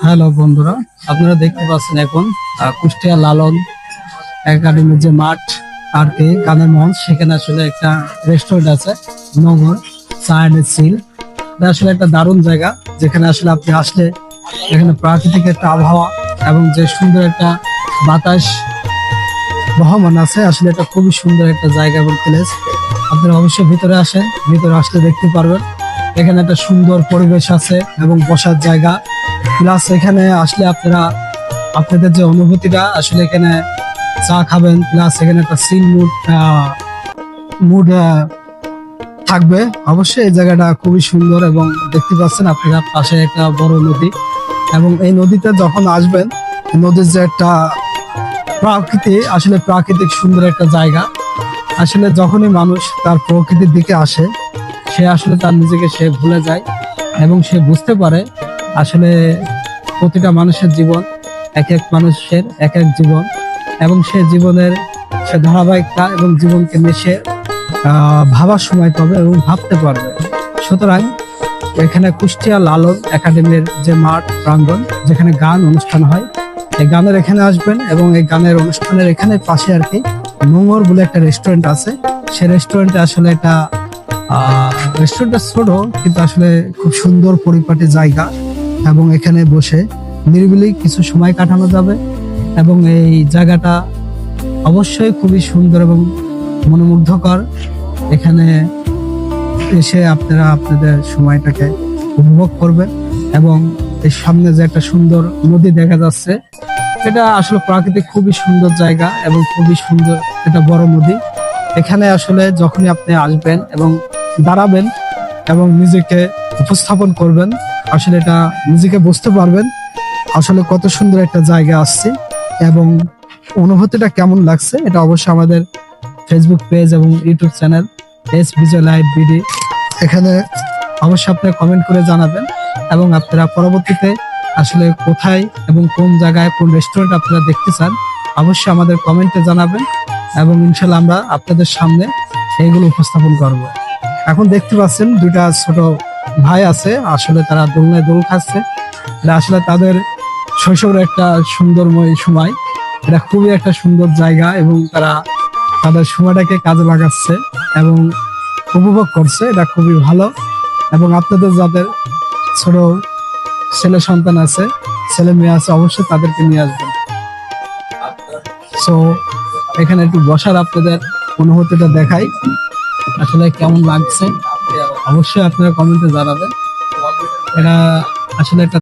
Hello বন্ধুরা, আপনারা দেখতে পাচ্ছেন এখন কুষ্টিয়া লালন একাডেমির যে মাঠ আর কি গানের মঞ্চ, সেখানে আসলে একটা রেস্টুরেন্ট আছে নগর চা এন্ড চিল। এটা আসলে একটা দারুণ জায়গা, যেখানে আসলে আপনি আসলে এখানে প্রাকৃতিক একটা আবহাওয়া এবং যে সুন্দর একটা বাতাস বহমান আছে। আসলে এটা খুবই সুন্দর একটা জায়গা এবং প্লেস। আপনারা অবশ্যই ভিতরে আসেন, ভিতরে আসলে দেখতে পারবেন এখানে একটা সুন্দর পরিবেশ আছে এবং বসার জায়গা। প্লাস এখানে আসলে আপনারা আপনাদের যে অনুভূতিটা আসলে এখানে চা খাবেন, প্লাস এখানে একটা সিল মুড থাকবে। অবশ্যই এই জায়গাটা খুবই সুন্দর এবং দেখতে পাচ্ছেন আপনারা পাশে একটা বড় নদী, এবং এই নদীতে যখন আসবেন, নদীর যে একটা প্রকৃতি, আসলে প্রাকৃতিক সুন্দর একটা জায়গা। আসলে যখনই মানুষ তার প্রকৃতির দিকে আসে, সে আসলে তার নিজেকে সে ভুলে যায় এবং সে বুঝতে পারে আসলে প্রতিটা মানুষের জীবন এক এক মানুষের এক এক জীবন, এবং সে জীবনের সে ধারাবাহিকতা এবং জীবনকে নিয়ে সে ভাবার সময় পাবে এবং ভাবতে পারবে। সুতরাং এখানে কুষ্টিয়া লালন একাডেমির যে মাঠ প্রাঙ্গণ, যেখানে গান অনুষ্ঠান হয়, এই গানের এখানে আসবেন এবং এই গানের অনুষ্ঠানের এখানে পাশে আর কি নোংর বলে একটা রেস্টুরেন্ট আছে। সে রেস্টুরেন্টে আসলে একটা রেস্টুরেন্টটা ছোট, কিন্তু আসলে খুব সুন্দর পরিপাটি জায়গা, এবং এখানে বসে নিরিবিলি কিছু সময় কাটানো যাবে। এবং এই জায়গাটা অবশ্যই খুবই সুন্দর এবং মনোমুগ্ধকর। এখানে এসে আপনারা আপনাদের সময়টাকে উপভোগ করবেন, এবং এর সামনে যে একটা সুন্দর নদী দেখা যাচ্ছে, এটা আসলে প্রাকৃতিক খুবই সুন্দর জায়গা এবং খুবই সুন্দর একটা বড় নদী। এখানে আসলে যখনই আপনি আসবেন এবং দাঁড়াবেন এবং নিজেকে উপস্থাপন করবেন, আসলে এটা নিজেকে বুঝতে পারবেন আসলে কত সুন্দর একটা জায়গা আসছে এবং অনুভূতিটা কেমন লাগছে। এটা অবশ্যই আমাদের ফেসবুক পেজ এবং YouTube channel S visual live BD, এখানে অবশ্যই আপনারা কমেন্ট করে জানাবেন, এবং আপনারা পরবর্তীতে আসলে কোথায় এবং কোন জায়গায় কোন রেস্টুরেন্ট আপনারা দেখতে চান অবশ্যই আমাদের কমেন্টে জানাবেন, এবং ইনশাল্লাহ আমরা আপনাদের সামনে এইগুলো উপস্থাপন করব। এখন দেখতে পাচ্ছেন দুইটা ছোট ভাই আছে, আসলে তারা দোলনায় দোল খাচ্ছে। এটা আসলে তাদের শৈশবের একটা সুন্দরময় সময়। এটা খুবই একটা সুন্দর জায়গা এবং তারা তাদের সময়টাকে কাজে লাগাচ্ছে এবং উপভোগ করছে। এটা খুবই ভালো। এবং আপনাদের যাদের ছোট ছেলে সন্তান আছে, ছেলে মেয়ে আছে, অবশ্যই তাদেরকে নিয়ে আসবেন। সো এখানে একটু বসার আপনাদের অনুভূতিটা দেখাই, আসলে কেমন লাগছে অবশ্যই আপনারা কমেন্টে জানাবেন। এটা আসলে একটা